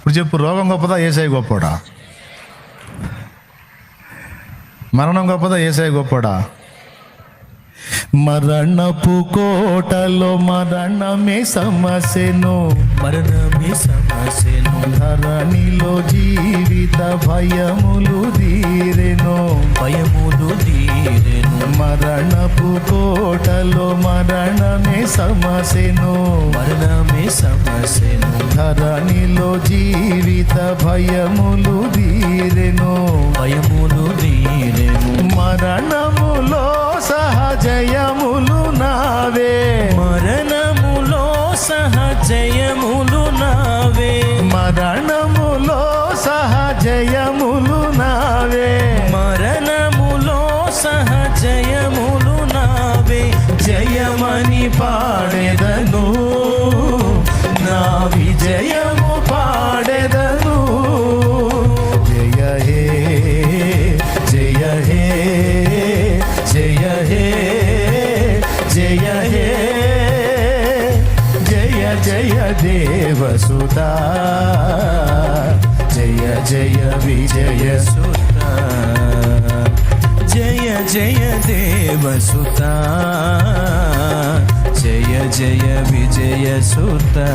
ఇప్పుడు చెప్పు, రోగం గొప్పదా యేసయ్య గొప్పోడా? మరణం గొప్పదా యేసయ్య గొప్పోడా? మరణపు కోటలో మరణమే సమస్యను, మరణమే సమస్యను, ధరణిలో జీవిత భయములు తీరెను, భయములు తీరెను. మరణపు కోటలో మరణమే సమస్యను, మరణమే సమస్యను, ధరణిలో జీవిత భయములు తీరెను, భయములు తీరెను. మరణములో సహజయములు నావే, మరణములో సహజయములు నావే, మరణములో సహజయములు నావే, మరణములో సహజయములు నావే. జయమని పాడెదను, నా విజయము పాడెదను. జయ హే జయ హే జయ హే జయ హే జయ జయ దేవసుతా, జయ జయ విజయ సుతా, జయ జయ దేవసుతా, జయ జయ విజయ సుతా.